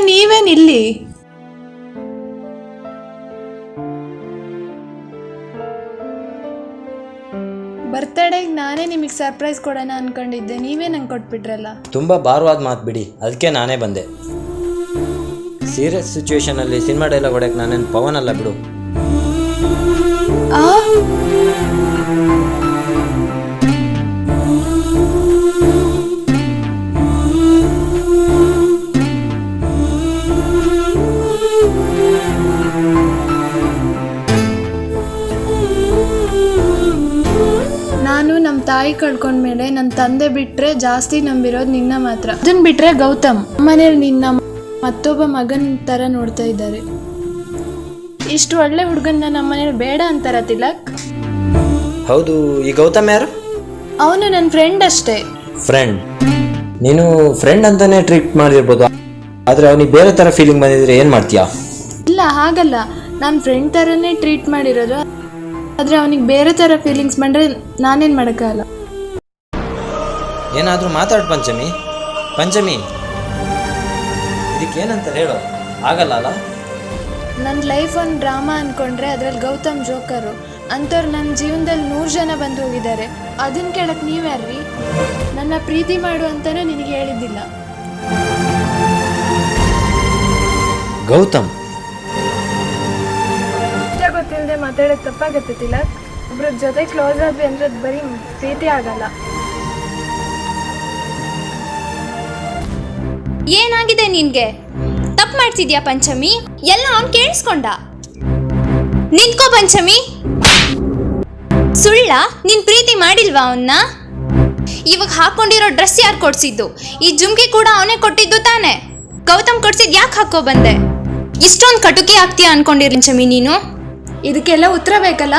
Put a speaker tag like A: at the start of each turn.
A: ನೀವೇನಿಲ್ಲಿ? ಬರ್ತಡೇಗೆ ನಾನೇ ನಿಮಗೆ ಸರ್ಪ್ರೈಸ್ ಕೊಡೋಣ ಅನ್ಕೊಂಡಿದ್ದೆ, ನೀವೇ ನಂಗೆ ಕೊಟ್ಬಿಟ್ರಲ್ಲ.
B: ತುಂಬ ಭಾರವಾದ ಮಾತು ಬಿಡಿ, ಅದಕ್ಕೆ ನಾನೇ ಬಂದೆ. ಸೀರಿಯಸ್ ಸಿಚುವೇಶನಲ್ಲಿ ಸಿನಿಮಾ ಡೈಲಾಗ್ ಹೊಡೆಯಕ್ಕೆ ನಾನೇನು ಪವನ್ ಅಲ್ಲ ಬಿಡು.
A: ನಾನು ನಮ್ಮ ತಾಯಿ ಕಳ್ಕೊಂಡ್ಮೇಲೆ ನನ್ನ ತಂದೆ ಬಿಟ್ಟರೆ ಜಾಸ್ತಿ ನಂಬಿರೋದು ನಿನ್ನ ಮಾತ್ರ. ಅದನ್ನ ಬಿಟ್ಟರೆ ಗೌತಮ್. ಮನೇಲಿ ನಿನ್ನ ಮತ್ತೊಬ್ಬ ಮಗನ ಥರ ನೋಡ್ತಾ ಇದ್ದಾರೆ. ಇಷ್ಟು ಒಳ್ಳೆ ಹುಡುಗನ್ನ ನಮ್ಮ ಮನೇಲಿ ಬೇಡ ಅಂತಾರ ತಿಲಕ್?
B: ಹೌದು, ಈ ಗೌತಮ್ ಯಾರು?
A: ಅವನು ನನ್ನ ಫ್ರೆಂಡ್ ಅಷ್ಟೇ.
B: ಫ್ರೆಂಡ್? ನೀನು ಫ್ರೆಂಡ್ ಅಂತಾನೆ ಟ್ರೀಟ್ ಮಾಡಿರ್ಬೋದು, ಆದರೆ ಅವನಿಗೆ ಬೇರೆ ಥರ ಫೀಲಿಂಗ್ ಬಂದಿದ್ರೆ ಏನು ಮಾಡ್ತೀಯಾ?
A: ಇಲ್ಲ, ಹಾಗಲ್ಲ, ನಾನು ಫ್ರೆಂಡ್ ಥರನೇ ಟ್ರೀಟ್ ಮಾಡಿರೋದು. ಆದರೆ ಅವನಿಗೆ ಬೇರೆ ಥರ ಫೀಲಿಂಗ್ಸ್ ಬಂದರೆ ನಾನೇನು ಮಾಡೋಕ್ಕಾಗಲ್ಲ.
B: ಏನಾದರೂ ಮಾತಾಡು ಪಂಚಮಿ. ಪಂಚಮಿ, ಇದಕ್ಕೇನಂತ ಹೇಳೋ? ಆಗಲ್ಲ ಅಲ್ಲ?
A: ನನ್ನ ಲೈಫ್ ಒಂದು ಡ್ರಾಮಾ ಅಂದ್ಕೊಂಡ್ರೆ ಅದರಲ್ಲಿ ಗೌತಮ್ ಜೋಕರು. ಅಂಥವ್ರು ನನ್ನ ಜೀವನದಲ್ಲಿ 100 ಜನ ಬಂದು ಹೋಗಿದ್ದಾರೆ. ಅದನ್ನು ಕೇಳಕ್ಕೆ ನೀವ್ಯಾರ್ರಿ? ನನ್ನ ಪ್ರೀತಿ ಮಾಡು ಅಂತಲೂ ನಿನಗೆ ಹೇಳಿದ್ದಿಲ್ಲ.
B: ಗೌತಮ್
A: ಗೊತ್ತಿಲ್ಲದೆ ಮಾತಾಡೋದು ತಪ್ಪಾಗತ್ತೆ ತಿಲಕ್. ಒಬ್ರ ಜೊತೆ ಕ್ಲೋಸ್ ಆದ್ವಿ ಅಂದ್ರೆ ಅದು ಬರೀ ಪ್ರೀತಿ ಆಗಲ್ಲ.
C: ಏನಾಗಿದೆ ನಿನ್ಗೆ? ತಪ್ಪು ಮಾಡ್ತಿದ್ಯಾ ಪಂಚಮಿ? ಎಲ್ಲ ಅವ್ನು ಕೇಳಿಸ್ಕೊಂಡ. ನಿಂತ್ಕೋ ಪಂಚಮಿ. ಸುಳ್ಳ? ನೀನ್ ಪ್ರೀತಿ ಮಾಡಿಲ್ವಾ ಅವನ್ನ? ಇವಾಗ ಹಾಕೊಂಡಿರೋ ಡ್ರೆಸ್ ಯಾರು ಕೊಡ್ಸಿದ್ದು? ಈ ಜುಮ್ಕಿ ಕೂಡ ಅವನೇ ಕೊಟ್ಟಿದ್ದು ತಾನೆ? ಗೌತಮ್ ಕೊಡ್ಸಿದ್ ಯಾಕೆ ಹಾಕೋ ಬಂದೆ? ಇಷ್ಟೊಂದು ಕಟುಕಿ ಆಗ್ತೀಯಾ ಅನ್ಕೊಂಡಿರಿ ಪಂಚಮಿ ನೀನು?
A: ಇದಕ್ಕೆಲ್ಲ ಉತ್ತರ ಬೇಕಲ್ಲ?